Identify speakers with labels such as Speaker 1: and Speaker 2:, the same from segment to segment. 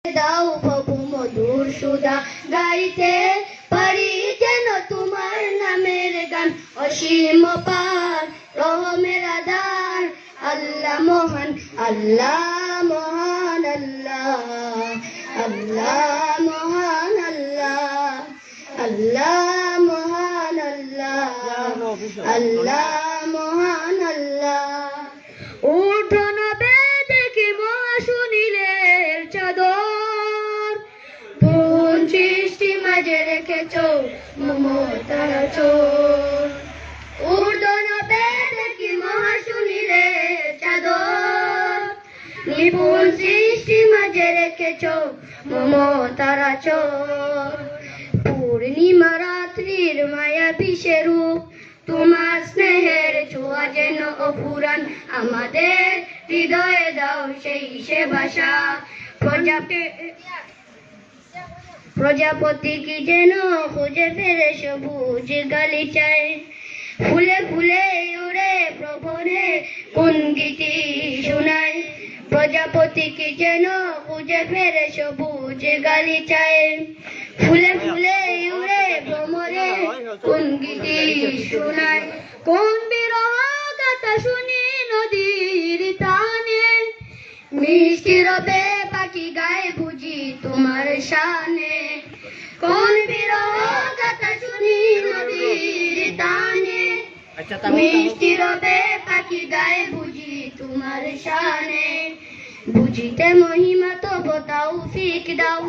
Speaker 1: দাও প্রভু মধুর সুধা গাইতে পারি যেন তোমার নামের গান অসীম পার রহমের আধার আল্লাহ মহান আল্লাহ মহান আল্লাহ আল্লাহ মহান আল্লাহ আল্লাহ মহান আল্লাহ আল্লাহ মহান আল্লাহ উঠোন বেদে কি মহাশুনিলের চাদর কোন সৃষ্টি মাঝে রেখেছ মমতার চোর উঠোন বেদে কি মহাশুনিলের চাদর নিপুণ সৃষ্টি মাঝে রেখেছ মমতার চোর পূর্ণিমা রাত্রির মায়া বিষে রূপ তোমার স্নেহের ছোঁয়া যেন অফুরান আমাদের হৃদয়ে দাও সেই সে ভাষা প্রজাপতি কি যেন খুঁজে ফেরে সবুজ গালিচায় ফুলে ফুলে উড়ে প্রভরে কোন গীতি শোনায় প্রজাপতি কি যেন খুঁজে ফেরে সবুজ গালিচায় ফুলে ফুলে উড়ে ভ্রমরে কোন গীতি শোনায় কোন বিরহ গাথা শুনি নদীর টানে মিষ্টি রবে পাখি গায়ে বুঝি তোমার শানে কোন বিরহ গাথা শুনি নদীর টানে মিষ্টি রবে পাখি গায়ে বুঝি তোমার শানে বুঝিতে মহিমা তব তৌফিক দাও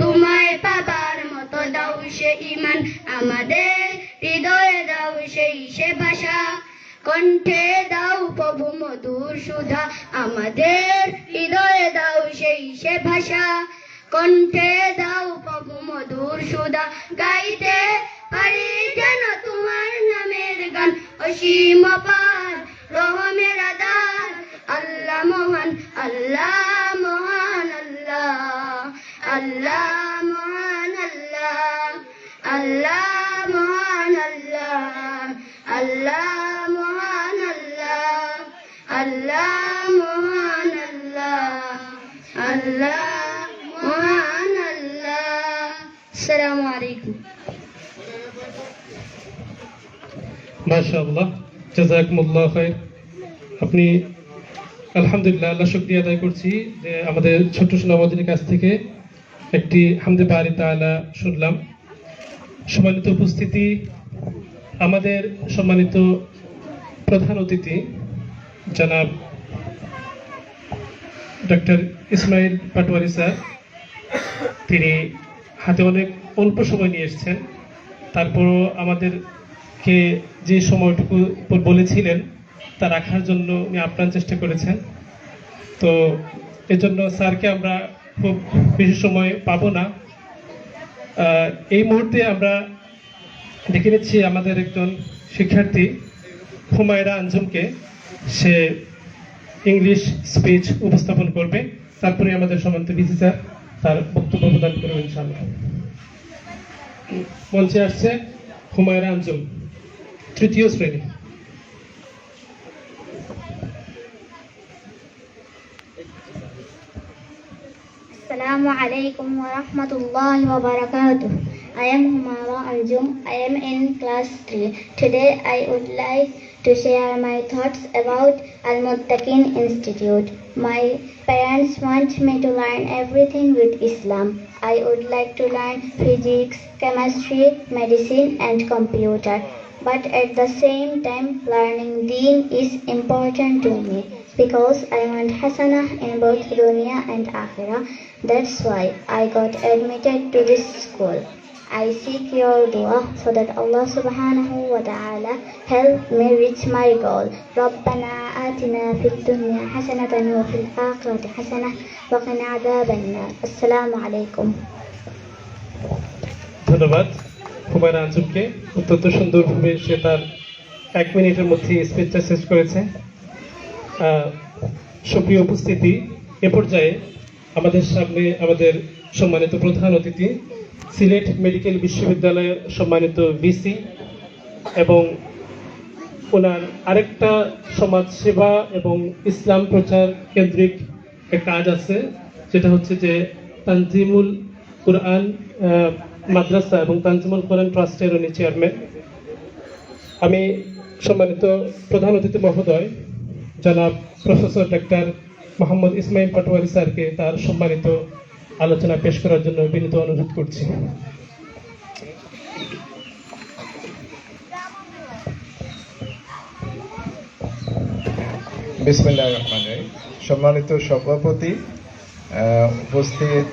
Speaker 1: তোমায় পাবার মতো দাও সে ইমান আমাদের হৃদয়ে দাও সেই সে ভাষা কণ্ঠে দাও প্রভু মধুর সুধা আমাদের হৃদয়ে দাও সেই সে ভাষা কণ্ঠে দাও প্রভু মধুর সুধা গাইতে পারি যেন তোমার নামের গান অসীম পার রহমের আধার আল্লাহ মহান আল্লাহ মহান আল্লাহ আল্লাহ মহান আল্লাহ আল্লাহ মহান আল্লাহ আল্লাহ মহান আল্লাহ আল্লাহ মহান আল্লাহ আল্লাহ মহান আল্লাহ আসসালামু আলাইকুম
Speaker 2: মাশাআল্লাহ জাযাকুমুল্লাহ খাইর আপনি আলহামদুলিল্লাহ আল্লাহ শুকরিয়া আদায় করছি যে আমাদের ছোট্ট সোনামণির কাছ থেকে একটি হামদে বারি তাআলা শুনলাম। সম্মানিত উপস্থিতি, আমাদের সম্মানিত প্রধান অতিথি জনাব ডক্টর ইসমাইল পাটোয়ারি স্যার, তিনি হাতে অনেক অল্প সময় নিয়ে এসেছেন, তারপরও আমাদেরকে যে সময়টুকু বলেছিলেন তা রাখার জন্য উনি আপ্রাণ চেষ্টা করেছেন। তো এজন্য স্যারকে আমরা খুব বেশি সময় পাবো না। এই মুহূর্তে আমরা ডেকে নিচ্ছি আমাদের একজন শিক্ষার্থী হুমায়রা আঞ্জুমকে। সে ইংলিশ স্পিচ উপস্থাপন করবে, তারপরে আমাদের সম্মানিত ভিসি স্যার তার বক্তব্য প্রদান করবেন ইনশাআল্লাহ। মঞ্চে আসছে হুমায়রা আঞ্জুম, তৃতীয় শ্রেণী।
Speaker 3: Assalamu alaikum wa rahmatullahi wa barakatuh. I am Humaira Anjum. I am in class 3. Today I would like to share my thoughts about Al-Muttaqin Institute. My parents want me to learn everything with Islam. I would like to learn physics, chemistry, medicine and computer. But at the same time, learning Deen is important to me because I want Hasanah in both dunya and akhirah. That's why I got admitted to this school. I seek your dua so that Allah subhanahu wa ta'ala help me reach my goal. ربنا آتنا في الدنيا حسنة وفي الآخرة حسنة وقنا عذاب النار. السلام عليكم.
Speaker 2: ধন্যবাদ হুমায়রা আঞ্জুমকে। অত্যন্ত সুন্দরভাবে সে তার 1 মিনিটের মধ্যে স্পিচটা শেষ করেছে। সুপ্রিয় উপস্থিতি, এ পর্যায়ে আমাদের সামনে আমাদের সম্মানিত প্রধান অতিথি সিলেট মেডিকেল বিশ্ববিদ্যালয়ের সম্মানিত ভিসি এবং ওনার আরেকটা সমাজ সেবা এবং ইসলাম প্রচার কেন্দ্রিক একটা কাজ আছে, যেটা হচ্ছে যে তানজিমুল কুরআন মাদ্রাসা এবং তানজিমুল কোরআন ট্রাস্টের উনি চেয়ারম্যান। আমি সম্মানিত প্রধান অতিথি মহোদয় জনাব প্রফেসর ডাক্তার মোহাম্মদ ইসমাইল পাটোয়ারি স্যারকে তার সম্মানিত আলোচনা পেশ করার জন্য বিনীত অনুরোধ করছি।
Speaker 4: বিসমিল্লাহির রহমানির রহিম। সম্মানিত সভাপতি, উপস্থিত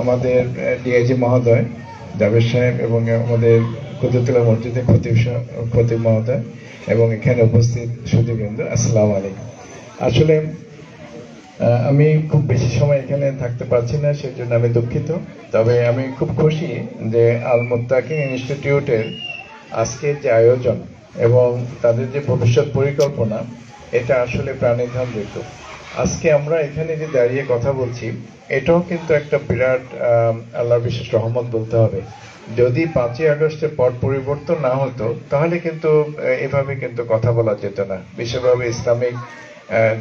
Speaker 4: আমাদের ডিআইজি মহোদয় জাভেদ সাহেব এবং আমাদের কুতুবতুল্লাহ মসজিদের খতিব মহোদয় এবং এখানে উপস্থিত সুধীবৃন্দ, আসসালামু আলাইকুম। আসলে আমি খুব বেশি সময় এখানে থাকতে পারছি না, সেজন্য আমি দুঃখিত। তবে আমি খুব খুশি যে আল মুত্তাকিন ইনস্টিটিউটের আজকের যে আয়োজন এবং তাদের যে ভবিষ্যৎ পরিকল্পনা, এটা আসলে প্রাণিধান। আজকে আমরা এখানে যে দাঁড়িয়ে কথা বলছি, এটাও কিন্তু একটা বিরাট আল্লাহর বিশেষ রহমত বলতে হবে। যদি 5ই আগস্টের পর পরিবর্তন না হতো তাহলে কিন্তু এভাবে কিন্তু কথা বলা যেত না। বিশেষভাবে ইসলামিক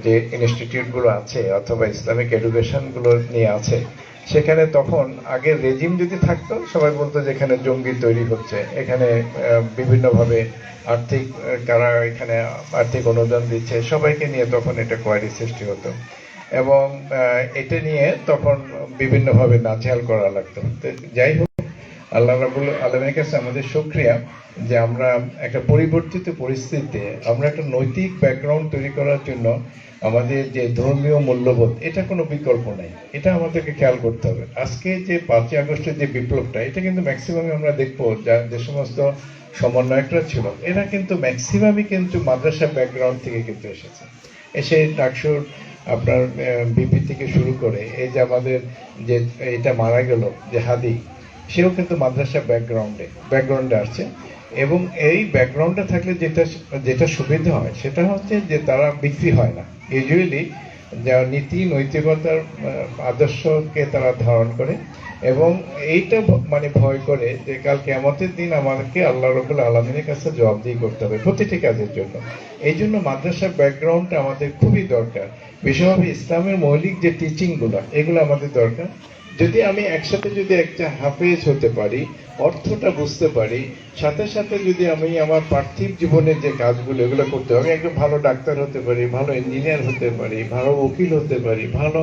Speaker 4: যে ইনস্টিটিউটগুলো আছে অথবা ইসলামিক এডুকেশনগুলো নিয়ে আছে, সেখানে তখন আগের রেজিম যদি থাকতো সবাই বলতো যে এখানে জঙ্গি তৈরি হচ্ছে, এখানে বিভিন্নভাবে কারা এখানে আর্থিক অনুদান দিচ্ছে, সবাইকে নিয়ে তখন এটা কোয়ারি সৃষ্টি হতো এবং এটা নিয়ে তখন বিভিন্নভাবে নাজেহাল করা লাগতো। যাই হোক, আল্লাহ রাব্বুল আলামিনের কাছে আমাদের শুকরিয়া যে আমরা একটা পরিবর্তিত পরিস্থিতিতে আমরা একটা নৈতিক ব্যাকগ্রাউন্ড তৈরি করার জন্য আমাদের যে ধর্মীয় মূল্যবোধ, এটা কোনো বিকল্প নাই, এটা আমাদেরকে খেয়াল করতে হবে। আজকে যে 5ই আগস্টের যে বিপ্লবটা, এটা কিন্তু ম্যাক্সিমামে আমরা দেখবো যে সমস্ত সমন্বয়করা ছিল, এরা কিন্তু ম্যাক্সিমামই কিন্তু মাদ্রাসা ব্যাকগ্রাউন্ড থেকে কিন্তু এসেছে। এসে ডাকসুর আপনার বিপি থেকে শুরু করে এই যে আমাদের যে এটা মারা গেল যে হাদি, সেও কিন্তু মাদ্রাসা ব্যাকগ্রাউন্ডে আসছে। এবং এই ব্যাকগ্রাউন্ডে থাকলে যেটা সুবিধা হয় সেটা হচ্ছে যে তারা বিক্রি হয় না। ইউজুয়ালি যা নীতি নৈতিকতার আদর্শকে তারা ধারণ করে এবং এইটা মানে ভয় করে যে কাল কিয়ামতের দিন আমাদেরকে আল্লাহ রাব্বুল আলামিনের কাছে জবাবদিহি করতে হবে প্রতিটি কাজের জন্য। এই জন্য মাদ্রাসার ব্যাকগ্রাউন্ডটা আমাদের খুবই দরকার। বিশেষভাবে ইসলামের মৌলিক যে টিচিংগুলো, এগুলো আমাদের দরকার। যদি আমি একসাথে যদি একটা হাফেজ হতে পারি, অর্থটা বুঝতে পারি, সাথে সাথে যদি আমি আমার পার্থিব জীবনের যে কাজগুলো এগুলো করতে পারি, আমি একজন ভালো ডাক্তার হতে পারি, ভালো ইঞ্জিনিয়ার হতে পারি, ভালো উকিল হতে পারি, ভালো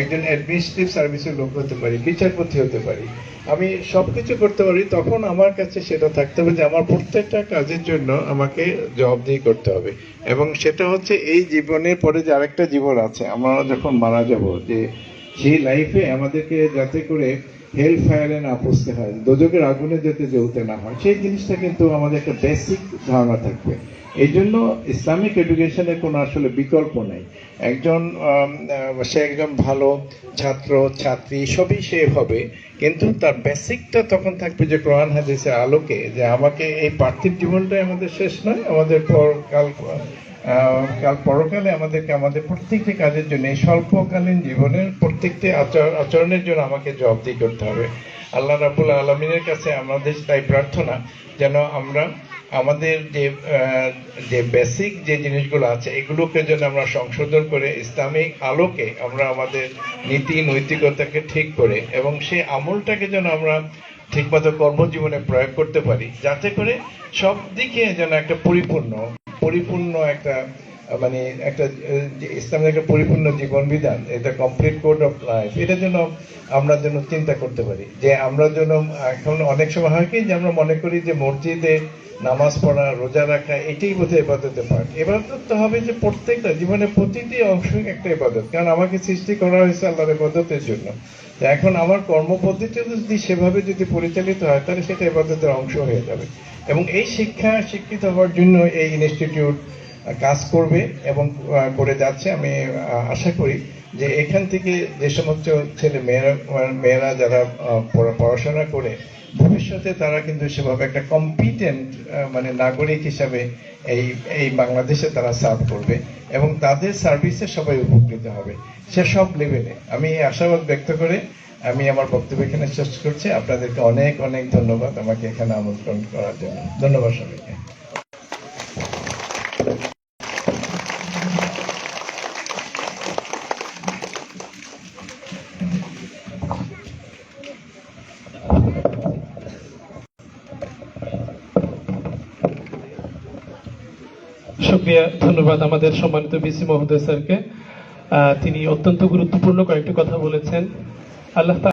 Speaker 4: একজন অ্যাডমিনিস্ট্রেটিভ সার্ভিসের লোক হতে পারি, বিচারপতি হতে পারি, আমি সবকিছু করতে পারি, তখন আমার কাছে সেটা থাকতে হবে যে আমার প্রত্যেকটা কাজের জন্য আমাকে জবাবদিহি করতে হবে। এবং সেটা হচ্ছে এই জীবনের পরে যে আরেকটা জীবন আছে, আমরা যখন মারা যাব, যে সেই লাইফে আমাদেরকে যাতে করে হেল ফায়ারে না পৌঁছতে হয়, দোজখের আগুনে যাতে জ্বলতে না হয়, সেই জিনিসটা কিন্তু আমাদের একটা বেসিক ধারণা থাকবে। এই জন্য ইসলামিক এডুকেশনের কোনো আসলে বিকল্প নেই। সে একজন ভালো ছাত্র ছাত্রী সবই সে হবে, কিন্তু তার বেসিকটা তখন থাকবে যে কোরআন হাদিসের আলোকে, যে আমাকে এই পার্থিব জীবনটাই আমাদের শেষ নয়, আমাদের পরকালে আমাদেরকে আমাদের প্রত্যেকটি কাজের জন্য, এই স্বল্পকালীন জীবনের প্রত্যেকটি আচরণের জন্য আমাকে জবাবদিহি করতে হবে। আল্লাহ রাব্বুল আলামিনের কাছে আমাদের তাই প্রার্থনা যেন আমরা আমাদের যে বেসিক যে জিনিসগুলো আছে এগুলোকে যেন আমরা সংশোধন করে ইসলামিক আলোকে আমরা আমাদের নীতি নৈতিকতাকে ঠিক করে এবং সেই আমলটাকে যেন আমরা ঠিকমতো কর্মজীবনে প্রয়োগ করতে পারি, যাতে করে সব দিকে যেন একটা পরিপূর্ণ একটা মানে একটা ইসলামের একটা পরিপূর্ণ জীবন বিধান, এটা কমপ্লিট কোড অফ লাইফ, এটা যেন আমরা যেন চিন্তা করতে পারি। যে আমরা যেন এখন অনেক সময় হয় কি যে আমরা মনে করি যে মসজিদে নামাজ পড়া, রোজা রাখা, এটাই বোধহয় ইবাদতের পার্ট। ইবাদত তো হবে যে প্রত্যেকটা জীবনের প্রতিটি অংশ একটা ইবাদত, কারণ আমাকে সৃষ্টি করা হয়েছে আল্লাহর ইবাদতের জন্য। এখন আমার কর্মপদ্ধতি যদি সেভাবে যদি পরিচালিত হয় তাহলে সেটা ইবাদতের অংশ হয়ে যাবে। এবং এই শিক্ষিত হওয়ার জন্য এই ইনস্টিটিউট কাজ করবে এবং করে যাচ্ছে। আমি আশা করি যে এখান থেকে যে সমস্ত মেয়েরা যারা পড়াশোনা করে ভবিষ্যতে তারা কিন্তু সেভাবে একটা কম্পিটেন্ট মানে নাগরিক হিসাবে এই বাংলাদেশে তারা সার্ভ করবে এবং তাদের সার্ভিসে সবাই উপকৃত হবে, সে সব লেভেলে। আমি আশাবাদ ব্যক্ত করে আমি আমার বক্তব্য এখানে শেষ করছি। আপনাদেরকে অনেক অনেক ধন্যবাদ আমাকে এখানে আমন্ত্রণ করার জন্য। ধন্যবাদ সবাইকে।
Speaker 2: শুকরিয়া, ধন্যবাদ আমাদের সম্মানিত বিসি মহোদয় স্যারকে। তিনি অত্যন্ত গুরুত্বপূর্ণ কয়েকটি কথা বলেছেন। আল্লাহ